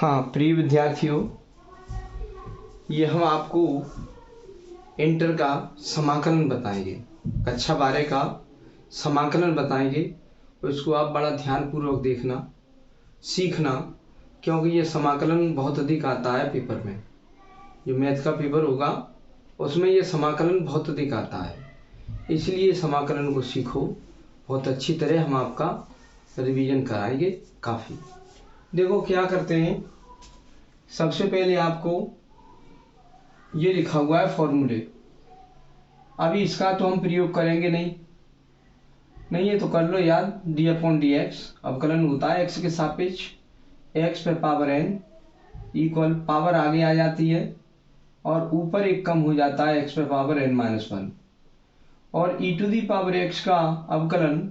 हाँ प्रिय विद्यार्थियों, ये हम आपको इंटर का समाकलन बताएंगे। कक्षा 12 का समाकलन बताएंगे। उसको आप बड़ा ध्यानपूर्वक देखना, सीखना, क्योंकि ये समाकलन बहुत अधिक आता है पेपर में। जो मैथ का पेपर होगा उसमें ये समाकलन बहुत अधिक आता है, इसलिए समाकलन को सीखो। बहुत अच्छी तरह हम आपका रिवीजन कराएंगे काफ़ी। देखो क्या करते हैं, सबसे पहले आपको ये लिखा हुआ है फॉर्मूले। अभी इसका तो हम प्रयोग करेंगे नहीं है तो कर लो याद। डी अपॉन डी एक्स अवकलन होता है एक्स के सापेक्ष, एक्स पे पावर एन इक्वल पावर आगे आ जाती है और ऊपर एक कम हो जाता है एक्स पे पावर एन माइनस वन। और E to the power X का अवकलन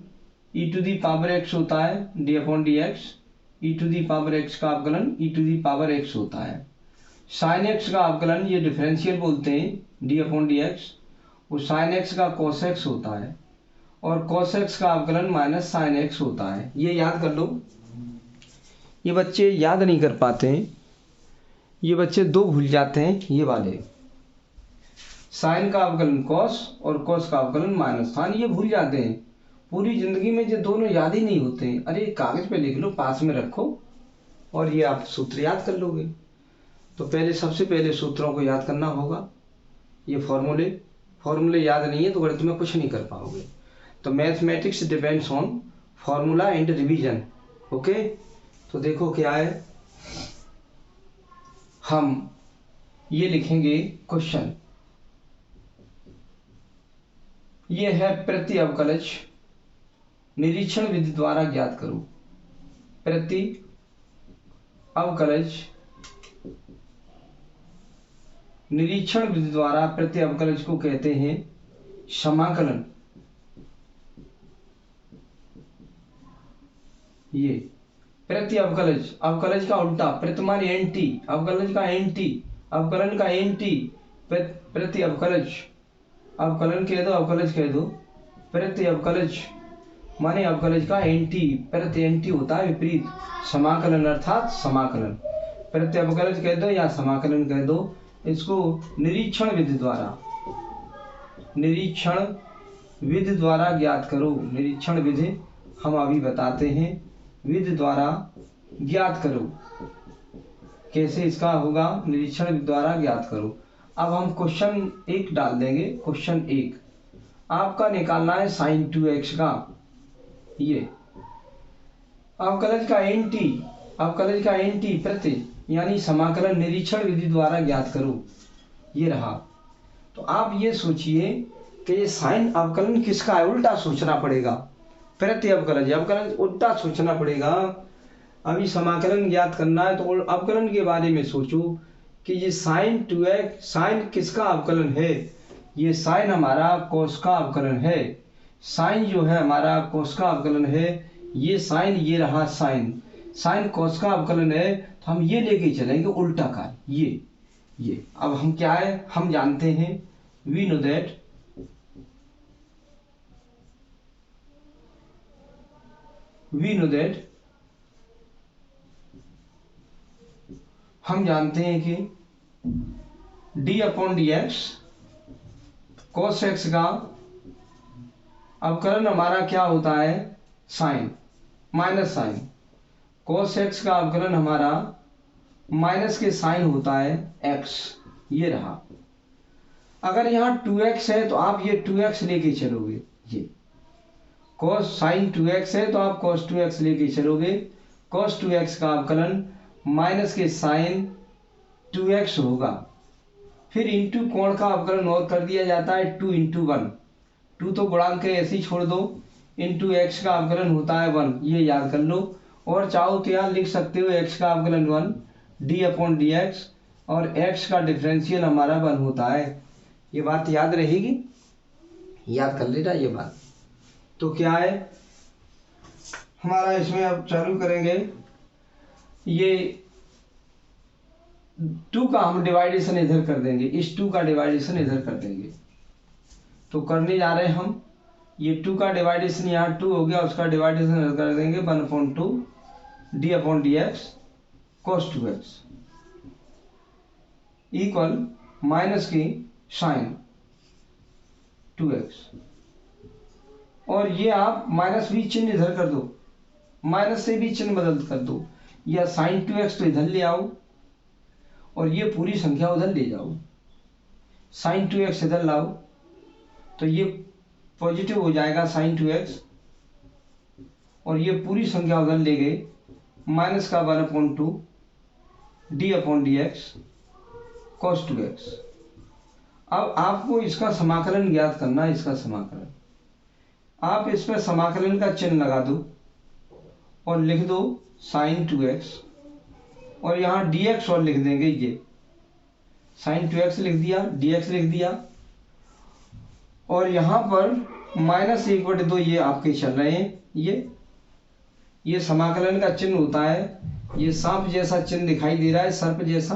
E to the power X होता है D upon D X. E to the power X का अवकलन E to the power X होता है। साइन एक्स का अवकलन ये डिफरेंशियल बोलते हैं डी अपॉन डी एक्स, वो साइन एक्स का कॉस एक्स होता है और कॉस एक्स का अवकलन माइनस साइन एक्स होता है। ये याद कर लो। ये बच्चे याद नहीं कर पाते हैं, ये बच्चे दो भूल जाते हैं ये वाले, साइन का अवकलन कॉस और कॉस का अवकलन माइनस साइन, ये भूल जाते हैं। पूरी जिंदगी में ये दोनों याद ही नहीं होते हैं। अरे कागज पे लिख लो, पास में रखो और ये आप सूत्र याद कर लोगे। तो पहले सबसे पहले सूत्रों को याद करना होगा। ये फॉर्मूले याद नहीं है तो गणित में कुछ नहीं कर पाओगे। तो mathematics depends on formula and revision. Okay, तो देखो क्या है, हम ये लिखेंगे क्वेश्चन। ये है प्रति अवकलज निरीक्षण विधि द्वारा ज्ञात करो। प्रति अवकलज निरीक्षण विधि द्वारा प्रति अवकलज को कहते हैं समाकलन। ये प्रति अवकलज, अवकलज का उल्टा, प्रति माने एंटी, अवकलज का एंटी, अवकलन का एंटी, प्रति अवकलज, अवकलन कह दो अवकलज कह दो, प्रति अवकलज माने अवकलज का एंटी, प्रति एंटी होता है विपरीत, समाकलन अर्थात समाकलन। प्रति अवकलज कह दो या समाकलन कह दो। इसको निरीक्षण विधि द्वारा ज्ञात करो। निरीक्षण विधि हम अभी बताते हैं, विधि द्वारा ज्ञात करो। कैसे इसका होगा, निरीक्षण विधि द्वारा ज्ञात करो। अब हम क्वेश्चन 1 डाल देंगे। क्वेश्चन 1 आपका निकालना है साइन 2x का ये अवकलज का एंटी प्रति यानी समाकलन निरीक्षण विधि द्वारा ज्ञात करो। ये रहा। तो आप ये सोचिए कि ये साइन अवकलन किसका है, उल्टा सोचना पड़ेगा। प्रति अवकलज उल्टा सोचना पड़ेगा। अभी समाकलन ज्ञात करना है तो अवकलन के बारे में सोचो कि ये साइन 2x, साइन किसका अवकलन है, ये साइन हमारा कोस का अवकलन है। साइन जो है हमारा कोस का अवकलन है। ये साइन, ये रहा साइन कोस का अवकलन है। तो हम ये लेके चलेंगे उल्टा का ये। अब हम क्या है, हम जानते हैं, वी नो दैट हम जानते हैं कि d upon D x cos x का अवकलन हमारा क्या होता है, sine minus sine. Cos x का अवकलन हमारा माइनस के साइन होता है एक्स। ये रहा। अगर यहाँ 2x है तो आप ये 2x लेके चलोगे। ये कोस साइन 2x है तो आप कोस 2x लेके चलोगे। कोस 2x का अवकलन माइनस के साइन 2x होगा। फिर इंटू कोण का अवकलन और कर दिया जाता है 2 इंटू 1। 2 तो गुणांक है ऐसे ही छोड़ दो, इंटू एक्स का अवकलन होता है 1। ये याद कर लो। और चाहो तो यहाँ लिख सकते हो x का अवकलन 1 डी अपॉन डी एक्स और x का डिफरेंशियल हमारा 1 होता है। ये बात याद रहेगी, याद कर लेना ये बात। तो क्या है हमारा, इसमें अब चालू करेंगे। ये 2 का हम डिवाइडेशन इधर कर देंगे, इस 2 का डिवाइडेशन इधर कर देंगे। तो करने जा रहे हैं हम, ये 2 का डिवाइडेशन यहाँ 2 हो गया, उसका डिवाइडेशन इधर कर देंगे 1/2 D upon D x cos 2x equal minus की साइन 2x, और ये आप माइनस भी चिन्ह इधर कर दो, माइनस से भी चिन्ह बदल कर दो, या साइन 2x तो इधर ले आओ और ये पूरी संख्या उधर ले जाओ, साइन 2x इधर लाओ तो ये पॉजिटिव हो जाएगा साइन 2x, और ये पूरी संख्या उधर ले गए, माइनस का 1/2 d/dx cos 2x। अब आपको इसका समाकलन ज्ञात करना है, इसका समाकलन आप इसमें समाकलन का चिन्ह लगा दो और लिख दो साइन 2x, और यहाँ dx और लिख देंगे, ये साइन 2x लिख दिया, dx लिख दिया, और यहाँ पर -1/2 ये आपके चल रहे हैं, ये समाकलन का चिन्ह होता है, ये सांप जैसा चिन्ह दिखाई दे रहा है, सर्प जैसा,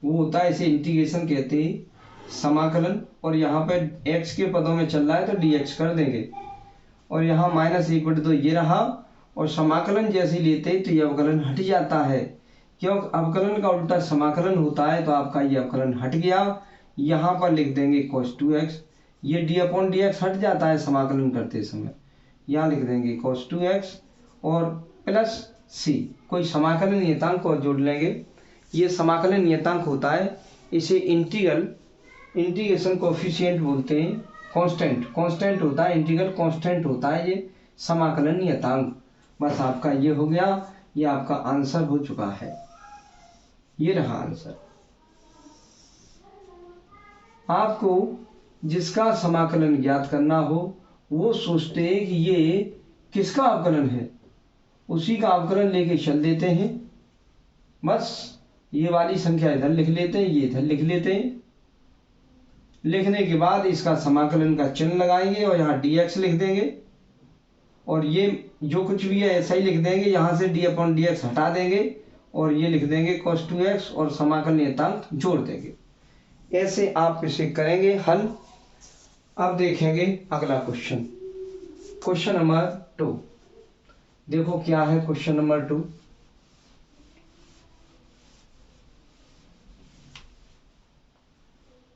वो होता है, इसे इंटीग्रेशन कहते हैं, समाकलन। और यहाँ पे x के पदों में चल रहा है तो dx कर देंगे, और यहाँ -1/2 ये रहा, और समाकलन जैसे लेते हैं तो ये अवकलन हट जाता है, क्यों अवकलन का उल्टा समाकलन होता है, तो आपका ये अवकलन हट गया। यहाँ पर लिख देंगे cos 2x, ये d/dx हट जाता है समाकलन करते समय, यहाँ लिख देंगे cos 2x और प्लस c, कोई समाकलन नियतांक को जोड़ लेंगे, ये समाकलन नियतांक होता है, इसे इंटीग्रेशन कोफिशिएंट बोलते हैं, कांस्टेंट होता है, इंटीग्रल कांस्टेंट होता है ये समाकलन नियतांक। बस आपका ये हो गया, ये आपका आंसर हो चुका है, ये रहा आंसर। आपको जिसका समाकलन ज्ञात करना हो वो सोचते हैं कि ये किसका अवकलन है, उसी का अवकलन लेके चल देते हैं, बस ये वाली संख्या इधर लिख लेते हैं, ये इधर लिख लेते हैं, लिखने के बाद इसका समाकलन का चिन्ह लगाएंगे और यहाँ dx लिख देंगे, और ये जो कुछ भी है ऐसा ही लिख देंगे, यहाँ से d/dx हटा देंगे और ये लिख देंगे cos 2x और समाकलन नियतांक जोड़ देंगे। ऐसे आप इसे करेंगे हल। अब देखेंगे अगला क्वेश्चन, क्वेश्चन नंबर 2। देखो क्या है क्वेश्चन नंबर 2।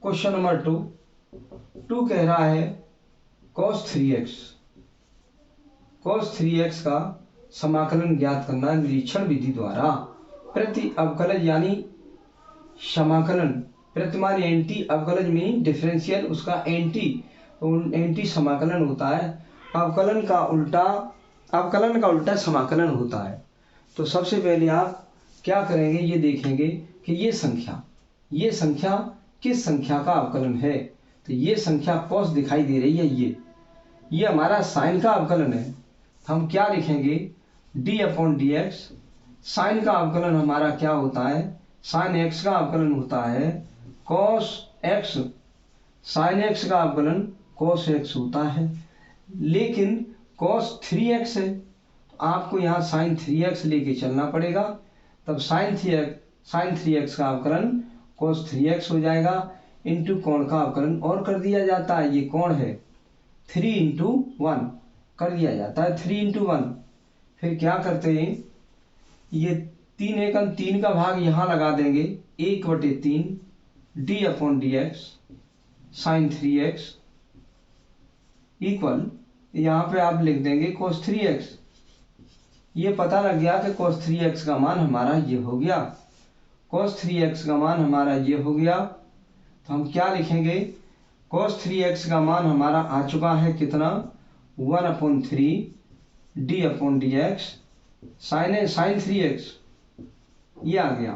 क्वेश्चन नंबर 2 कह रहा है cos 3x का समाकलन ज्ञात करना निरीक्षण विधि द्वारा प्रति अवकलज, यानी समाकलन प्रतिमान एंटी अवकलज मीन डिफरेंशियल, उसका एंटी समाकलन होता है, अवकलन का उल्टा समाकलन होता है। तो सबसे पहले आप क्या करेंगे, ये देखेंगे कि ये संख्या किस संख्या का अवकलन है। तो ये संख्या cos दिखाई दे रही है, ये हमारा साइन का अवकलन है, हम क्या लिखेंगे d/dx। साइन का अवकलन हमारा क्या होता है, साइन x का अवकलन होता है cos x, साइन x का अवकलन cos x होता है, लेकिन cos 3x है तो आपको यहाँ साइन 3x लेके चलना पड़ेगा, तब साइन 3x का अवकलन cos 3x हो जाएगा, इंटू कोण का अवकलन और कर दिया जाता है, ये कोण है 3/1 कर दिया जाता है, 3/1। फिर क्या करते हैं, ये 3 का भाग यहाँ लगा देंगे, 1/3 d/dx साइन 3x इक्वल, यहाँ पे आप लिख देंगे cos 3x। ये पता लग गया कि cos 3x का मान हमारा ये हो गया, cos 3x का मान हमारा ये हो गया, तो हम क्या लिखेंगे, cos 3x का मान हमारा आ चुका है कितना, 1/3 d/dx साइन 3x, ये आ गया।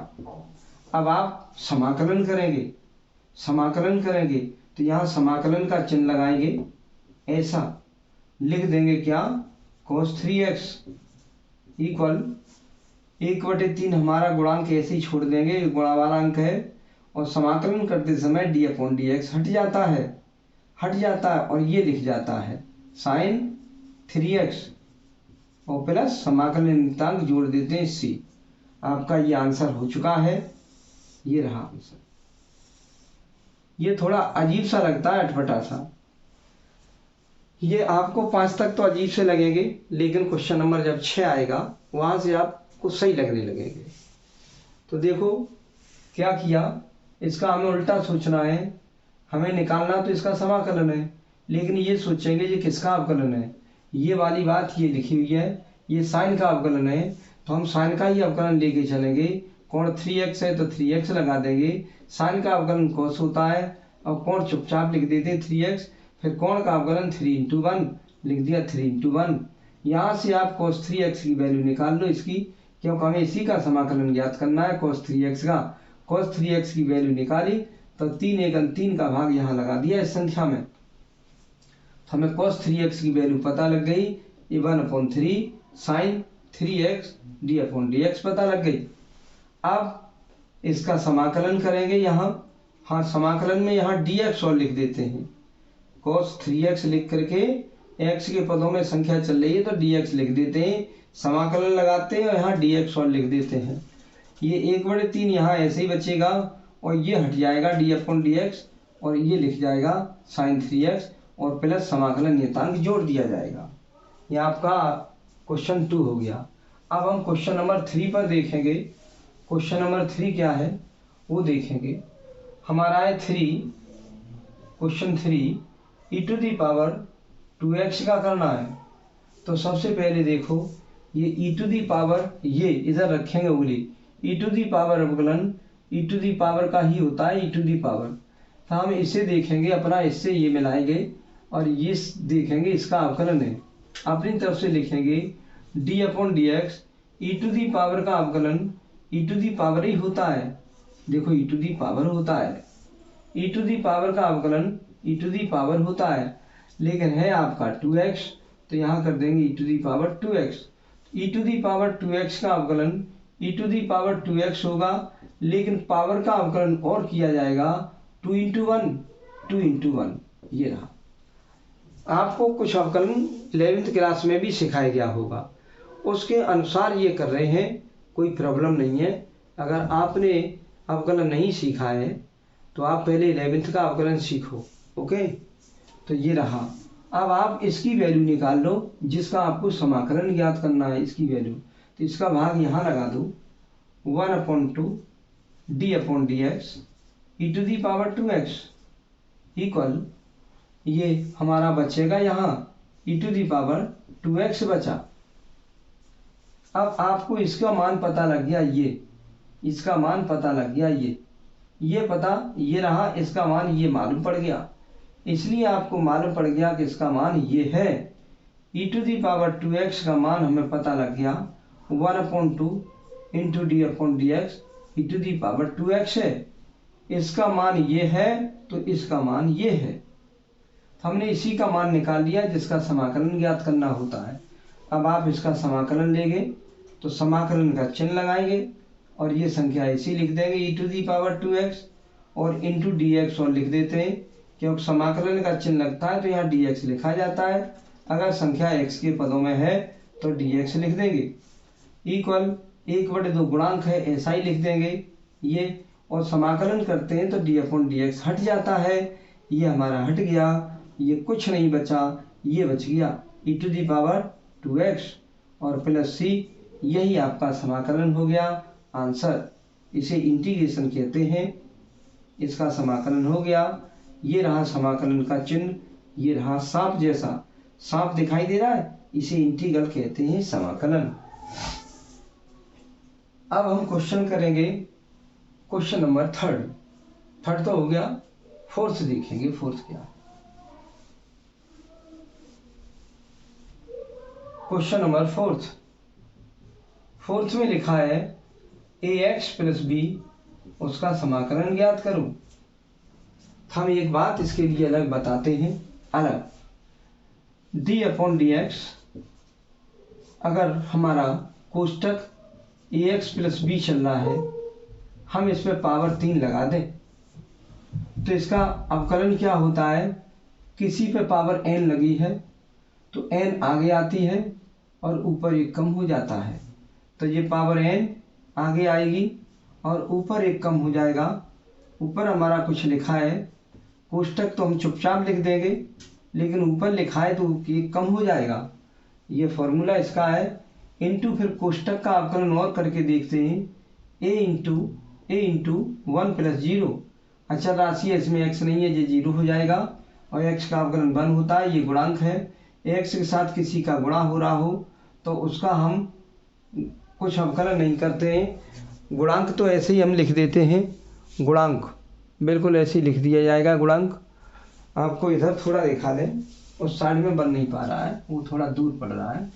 अब आप समाकलन करेंगे तो यहाँ समाकलन का चिन्ह लगाएंगे, ऐसा लिख देंगे क्या, cos 3x इक्वल 1/3 हमारा गुणांक ऐसे ही छोड़ देंगे, गुणा वाला अंक है, और समाकलन करते समय d/dx हट जाता है और ये लिख जाता है साइन 3x और प्लस समाकलन नियतांक जोड़ देते हैं c। आपका ये आंसर हो चुका है, ये रहा आंसर। ये थोड़ा अजीब सा लगता है, अटपटा सा, ये आपको 5 तक तो अजीब से लगेंगे, लेकिन क्वेश्चन नंबर जब 6 आएगा वहां से आपको सही लगने लगेंगे। तो देखो क्या किया, इसका हमें उल्टा सोचना है, हमें निकालना तो इसका समाकलन है, लेकिन ये सोचेंगे ये किसका अवकलन है। ये वाली बात ये लिखी हुई है, ये साइन का अवकलन है, तो हम साइन का ही अवकलन लेके चलेंगे। कोण 3x है तो 3x लगा देंगे। साइन का अवकलन cos होता है, और कोण चुपचाप लिख देते 3x, फिर कोण का अवकलन 3×1 लिख दिया 3×1। यहाँ से आप cos 3x की वैल्यू निकाल लो इसकी, क्योंकि हमें इसी का समाकलन ज्ञात करना है cos 3x का। cos 3x की वैल्यू निकाली तो 3 का भाग यहाँ लगा दिया इस संख्या में, तो हमें cos 3x की वैल्यू पता लग गई, ये 1/3 sin 3x d/dx पता लग गई। अब इसका समाकलन करेंगे यहाँ, हाँ समाकलन में यहाँ dx और लिख देते हैं, cos 3x लिख करके x के पदों में संख्या चल रही है तो dx लिख देते हैं, समाकलन लगाते हैं और यहाँ dx और लिख देते हैं। ये 1/3 यहाँ ऐसे ही बचेगा और ये हट जाएगा d/dx, और ये लिख जाएगा sin 3x और प्लस समाकलन नियतांक जोड़ दिया जाएगा। ये आपका क्वेश्चन 2 हो गया। अब हम क्वेश्चन नंबर 3 पर देखेंगे। क्वेश्चन नंबर 3 क्या है वो देखेंगे। हमारा है क्वेश्चन 3 e⁻² का करना है। तो सबसे पहले देखो ये e⁻, ये इधर रखेंगे उंगली, e⁻ अवकलन e⁻ का ही होता है e⁻। तो हम इसे देखेंगे अपना, इससे ये मिलाएंगे और ये देखेंगे इसका अवकलन है। अपनी तरफ से लिखेंगे d/dx, e⁻ का अवकलन e⁻ ही होता है। देखो e⁻ होता है, e⁻ का अवकलन e⁻ होता है, लेकिन है आपका 2x, तो यहाँ कर देंगे e⁻²x। e⁻²x का अवकलन e⁻²x होगा, लेकिन पावर का अवकलन और किया जाएगा 2×1। ये रहा। आपको कुछ अवकलन 11th क्लास में भी सिखाया गया होगा, उसके अनुसार ये कर रहे हैं, कोई प्रॉब्लम नहीं है। अगर आपने अवकलन नहीं सीखा है तो आप पहले 11th का अवकलन सीखो, ओके। तो ये रहा। अब आप इसकी वैल्यू निकाल लो जिसका आपको समाकलन ज्ञात करना है, इसकी वैल्यू। तो इसका भाग यहाँ लगा दो, 1/2 d/dx e⁻²x इक्वल, ये हमारा बचेगा यहाँ e⁻² बचा। अब आपको इसका मान पता लग गया, ये इसका मान पता लग गया, ये पता ये रहा, इसका मान ये मालूम पड़ गया, इसलिए आपको मालूम पड़ गया कि इसका मान ये है। e⁻² का मान हमें पता लग गया 1/2 d/dx e⁻² है। इसका मान ये है तो इसका मान ये है, हमने इसी का मान निकाल लिया जिसका समाकलन ज्ञात करना होता है। अब आप इसका समाकलन लेंगे तो समाकलन का चिन्ह लगाएंगे और ये संख्या ऐसी लिख देंगे e⁻²x और इंटू dx और लिख देते हैं, क्योंकि समाकलन का चिन्ह लगता है तो यहाँ dx लिखा जाता है। अगर संख्या x के पदों में है तो dx लिख देंगे, इक्वल 1/2 गुणांक है ऐसा ही लिख देंगे ये, और समाकलन करते हैं तो d/dx हट जाता है, ये हमारा हट गया, ये कुछ नहीं बचा, ये बच गया e⁻² और प्लस c, यही आपका समाकलन हो गया आंसर। इसे इंटीग्रेशन कहते हैं, इसका समाकलन हो गया। ये रहा समाकलन का चिन्ह, ये रहा सांप जैसा, सांप दिखाई दे रहा है, इसे इंटीग्रल कहते हैं, समाकलन। अब हम क्वेश्चन करेंगे क्वेश्चन नंबर 3 तो हो गया, 4th देखेंगे। 4th क्या, क्वेश्चन नंबर 4th में लिखा है ax + b, उसका समाकलन ज्ञात करो। हम एक बात इसके लिए अलग बताते हैं, अलग d/dx, अगर हमारा कोष्टक ax + b चल रहा है, हम इसमें पावर 3 लगा दें तो इसका अवकलन क्या होता है, किसी पे पावर n लगी है तो n आगे आती है और ऊपर एक कम हो जाता है, तो ये पावर n आगे आएगी और ऊपर एक कम हो जाएगा। ऊपर हमारा कुछ लिखा है, कोष्टक तो हम चुपचाप लिख देंगे, लेकिन ऊपर लिखा है तो एक कम हो जाएगा। ये फॉर्मूला इसका है, इंटू फिर कोष्टक का अवकलन और करके देखते हैं, ए इंटू 1 प्लस 0। अचर राशि है, इसमें x नहीं है, ये 0 हो जाएगा और x का अवकलन 1 होता है, ये गुणांक है। x के साथ किसी का गुणा हो रहा हो तो उसका हम कुछ अवकलन नहीं करते हैं, गुणांक तो ऐसे ही हम लिख देते हैं। गुणांक बिल्कुल ऐसे ही लिख दिया जाएगा गुणांक। आपको इधर थोड़ा दिखा दें, उस साइड में बन नहीं पा रहा है, वो थोड़ा दूर पड़ रहा है।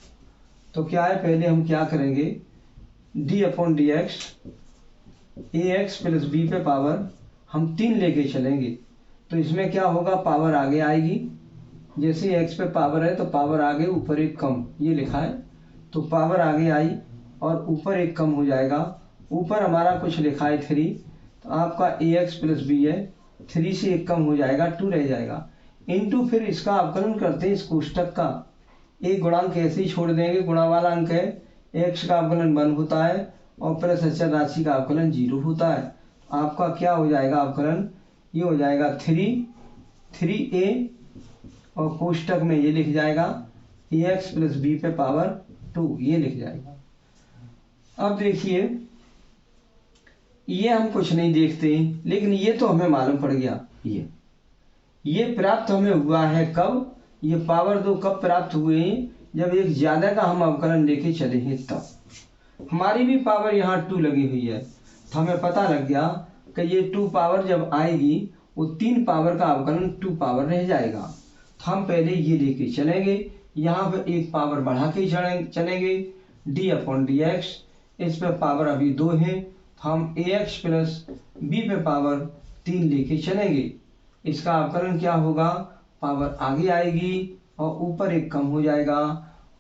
तो क्या है, पहले हम क्या करेंगे, डी अपॉन डी एक्स ए एक्स प्लस बी पे पावर हम 3 लेके चलेंगे तो इसमें क्या होगा, पावर आगे आएगी। जैसे एक्स पे पावर है तो पावर आगे, ऊपर एक कम, ये लिखा है तो पावर आगे आई और ऊपर एक कम हो जाएगा। ऊपर हमारा कुछ लिखा है 3, तो आपका ए एक्स प्लस बी है, 3 से एक कम हो जाएगा, 2 रह जाएगा। इनटू फिर इसका अवकलन करते हैं इस कोष्टक का, एक गुणांक ऐसे ही छोड़ देंगे, गुणा वाला अंक है, एक्स का अवकलन 1 होता है और प्लस अचर राशि का अवकलन 0 होता है। आपका क्या हो जाएगा अवकलन, ये हो जाएगा 3a और कोष्टक में ये लिख जाएगा ए एक्स प्लस बी पे पावर 2, ये लिख जाएगा। अब देखिए, ये हम कुछ नहीं देखते लेकिन ये तो हमें मालूम पड़ गया। ये प्राप्त हमें हुआ है कब, ये पावर 2 कब प्राप्त हुए हैं, जब एक ज्यादा का हम अवकलन लेके चले हैं तब। हमारी भी पावर यहाँ 2 लगी हुई है तो हमें पता लग गया कि ये 2 पावर जब आएगी वो 3 पावर का अवकलन 2 पावर रह जाएगा। तो हम पहले ये लेके चलेंगे, यहाँ पे एक पावर बढ़ा के चलेंगे, डी अपॉन डी एक्स, इस पे पावर अभी 2 है तो हम ए एक्स प्लस बी पे पावर 3 लेके चलेंगे। इसका अवकलन क्या होगा, पावर आगे आएगी और ऊपर एक कम हो जाएगा,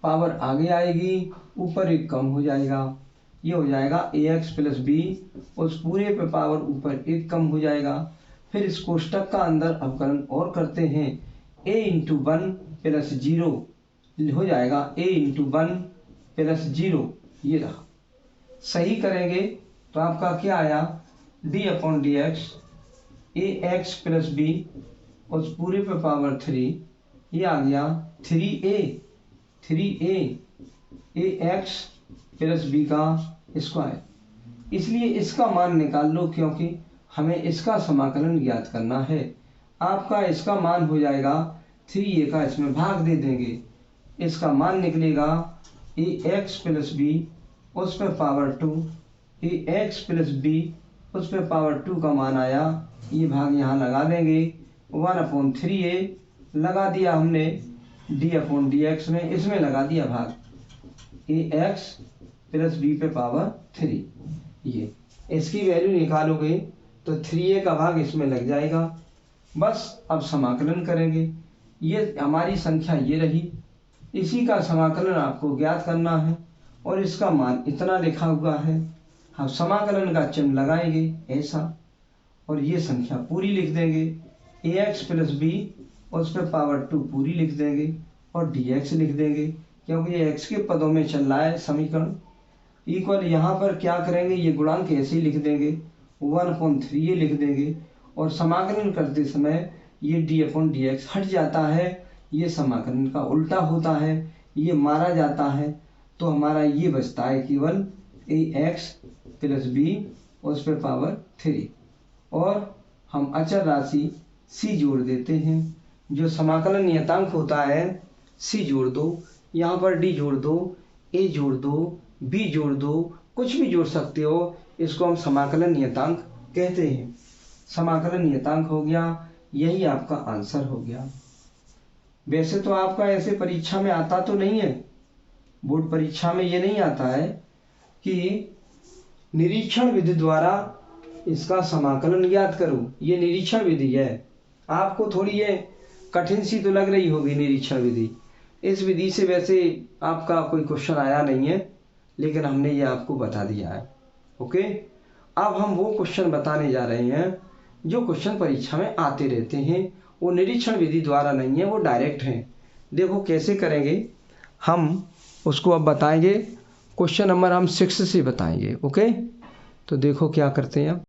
पावर आगे आएगी ऊपर एक कम हो जाएगा, ये हो जाएगा ए एक्स प्लस बी, उस पूरे पे पावर ऊपर एक कम हो जाएगा। फिर इस कोष्टक का अंदर अवकलन और करते हैं, a इंटू 1 प्लस 0 हो जाएगा a इंटू 1 प्लस 0, ये रहा। सही करेंगे तो आपका क्या आया, d अपॉन डी एक्स ए एक्स प्लस बी उस पूरे पे पावर 3, ये आ गया 3a ए एक्स प्लस बी का स्क्वायर। इसलिए इसका मान निकाल लो क्योंकि हमें इसका समाकलन ज्ञात करना है। आपका इसका मान हो जाएगा 3a का, इसमें भाग दे देंगे, इसका मान निकलेगा ए एक्स प्लस बी उस पर पावर 2, ए एक्स प्लस बी उस पर पावर 2 का मान आया, ये भाग यहाँ लगा देंगे, 1 अपॉन 3a लगा दिया हमने d अपॉन डी एक्स में, इसमें लगा दिया भाग ए एक्स प्लस बी पे पावर 3। ये इसकी वैल्यू निकालोगे तो 3a का भाग इसमें लग जाएगा। बस अब समाकलन करेंगे, ये हमारी संख्या ये रही, इसी का समाकलन आपको ज्ञात करना है और इसका मान इतना लिखा हुआ है। हम समाकलन का चिन्ह लगाएंगे ऐसा और ये संख्या पूरी लिख देंगे, ए एक्स प्लस बी उस पर पावर 2 पूरी लिख देंगे और डी एक्स लिख देंगे क्योंकि ये एक्स के पदों में चल रहा है समीकरण। इक्वल यहाँ पर क्या करेंगे, ये गुणांक ऐसे ही लिख देंगे, 1 अपॉन 3a लिख देंगे और समाकलन करते समय ये d अपॉन डी एक्स हट जाता है, ये समाकलन का उल्टा होता है, ये मारा जाता है, तो हमारा ये बचता है केवल ए एक्स प्लस बी उस पर पावर 3 और हम अचर राशि c जोड़ देते हैं। जो समाकलन नियतांक होता है c जोड़ दो, यहाँ पर d जोड़ दो, a जोड़ दो, b जोड़ दो, कुछ भी जोड़ सकते हो, इसको हम समाकलन नियतांक कहते हैं। समाकलन नियतांक हो गया, यही आपका आंसर हो गया। वैसे तो आपका ऐसे परीक्षा में आता तो नहीं है, बोर्ड परीक्षा में ये नहीं आता है कि निरीक्षण विधि द्वारा इसका समाकलन ज्ञात करो, ये निरीक्षण विधि है। आपको थोड़ी ये कठिन सी तो लग रही होगी निरीक्षण विधि, इस विधि से वैसे आपका कोई क्वेश्चन आया नहीं है लेकिन हमने ये आपको बता दिया है। ओके, अब हम वो क्वेश्चन बताने जा रहे हैं जो क्वेश्चन परीक्षा में आते रहते हैं, वो निरीक्षण विधि द्वारा नहीं है, वो डायरेक्ट हैं। देखो कैसे करेंगे हम उसको अब बताएंगे, क्वेश्चन नंबर हम 6 से बताएंगे। ओके, तो देखो क्या करते हैं अब।